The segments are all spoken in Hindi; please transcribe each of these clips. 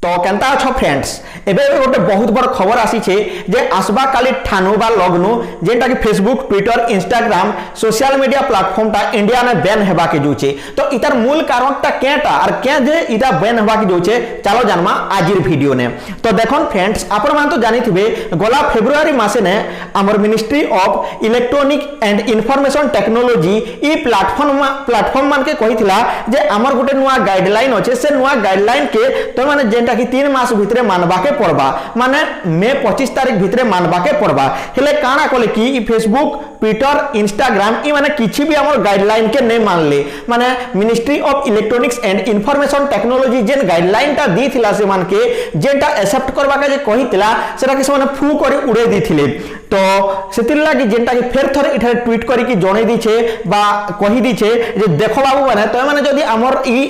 तो केनता अच्छा फ्रेंड्स एबे गोटे बहुत बड़ खबर आसी छे जे आसबा काली ठानु बा लगनु जेंटा कि Facebook Twitter Instagram social media platform टा इंडिया में बैन हेबा के जोचे तो इतार मूल कारण टा केटा और के जे इटा बैन हेबा के जोचे चलो जानमा आजिर वीडियो ने तो देखन फ्रेंड्स आपण मान तो जानि थिबे गला फेब्रुआरी मासे ने हमर ministry of electronic and information technology E platform मान के कहिथिला जे हमर गोटे नुवा गाइडलाइन अछि से नुवा गाइडलाइन के तो माने जेंटा कि 3 मास भितरे मानबा के पड़बा माने मई 25 तारीख भितरे मानबा के पड़बा हेले काना कहले कि ई फेसबुक ट्विटर इंस्टाग्राम ई माने किछि भी हमर गाइडलाइन के नै मानले माने ministry of electronics and information technology जेन गाइडलाइन ता दीथिला से मान के जेंटा एक्सेप्ट करबा के जे कहितला सेटा कि से माने फू करी उड़े दिथिले तो सेतिर लागि जेंटा कि फेर थरे इठा ट्वीट करी कि जणे दी छे बा कहि दी छे जे देखो बाबू माने तो माने जदी हमर ई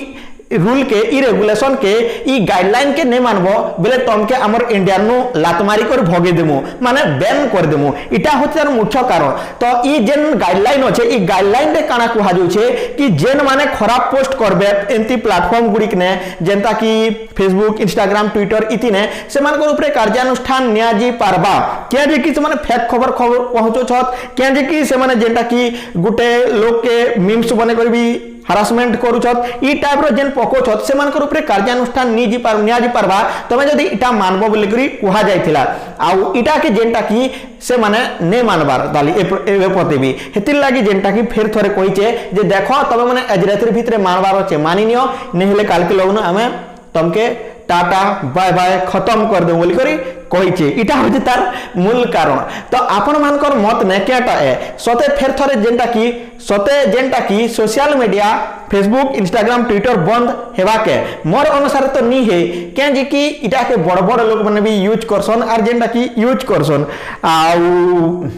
रूल के ई रेगुलेशन के ई गाइडलाइन के नहीं मानबो बेले तमके हमर इंडियन नु लातमारी कर भगे देमु माने बैन कर देमु इटा होते मुख्य कारण तो ई जेन गाइडलाइन होचे ई गाइडलाइन रे काना कुहा जो छे कि जेन माने खराब पोस्ट करबे एंती प्लेटफॉर्म गुडिक ने जेंता कि फेसबुक इंस्टाग्राम ट्विटर इति ने से मान को ऊपर कार्यानुष्ठान निया जी पारबा के जे कि से माने फेक खबर पहुंचो छत के जे कि से माने जेंता कि गुटे लोग के मीम्स बने करबी हरासमेंट करूछत ई टाइप रो जेन पकोछत से मानकर ऊपर कार्यानुष्ठान निया जी पारबा तमे जदी इटा मानबो बोली करी कुहा जायथिला आउ इटा के जेंटा कि से माने ने मानबार दाली ए पते भी हेतिर लागि जेंटा कि फेर थरे कहिचे जे देखो तमे माने अजरातिर भितरे मानबार छे मानि नियो ने हेले काल के लगनो हमें तमके टाटा बाय बाय खत्म कर दे बोली करी कहिचे इटा होते तार मूल कारण तो आपण मानकर मत ने केटा है सते फेर थरे जेंटा की social media Facebook Instagram Twitter बंद हेबा के मोर अनुसार तो नहीं है के जे कि इटा के बड़ बड़ लोग माने भी यूज करसन और जेंटा की यूज करसन आउ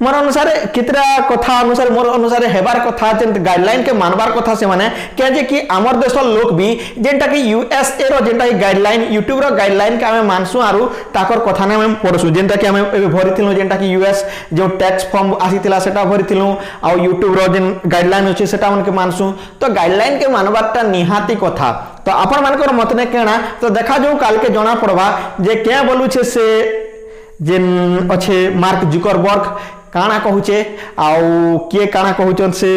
मोर अनुसार कितरा कथा अनुसार मोर अनुसार हेबार कथा जेन गाइडलाइन के मानबार कथा से माने के जे कि हमर देशर लोग भी जेंटा कि यूएसए रो जेंटा कि गाइडलाइन यूट्यूब रो गाइडलाइन के हमें मानसु आरु ताकर कथा ने हम पढसु जेंटा कि हमें भरिथिलु जेंटा कि यूएस जो टैक्स फॉर्म आसीतिला सेटा भरिथिलु आ यूट्यूब रो जेन गाइडलाइन होचे सेटा मन के मानसु तो गाइडलाइन के मानबारटा निहाती कथा तो आपण मानकर मत ने केना तो देखा जो काल के जणा पड़बा जे के बोलु छे से जेन अच्छे मार्क जुकरबर्ग काना कहूचे आउ किए काना कहूचन से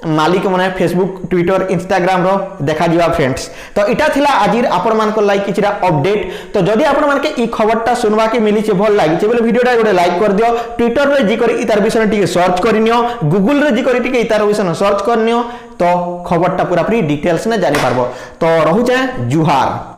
मालिक माने फेसबुक ट्विटर इंस्टाग्राम रो देखा जिवा फ्रेंड्स तो इटा थिला आजिर आपण मान को लाइक किछरा अपडेट तो जदी आपण मान के ई खबरटा सुनबा के मिली छे भल लागि छे बोले वीडियोटा गोटे लाइक कर दियो ट्विटर रे जी करी इतार विषय टिके सर्च करिनियो गूगल रे जी करी टिके इतार विषय सर्च करनियो तो खबरटा पूरा पूरी डिटेल्स ने जानि पारबो तो रहू छे जुहार।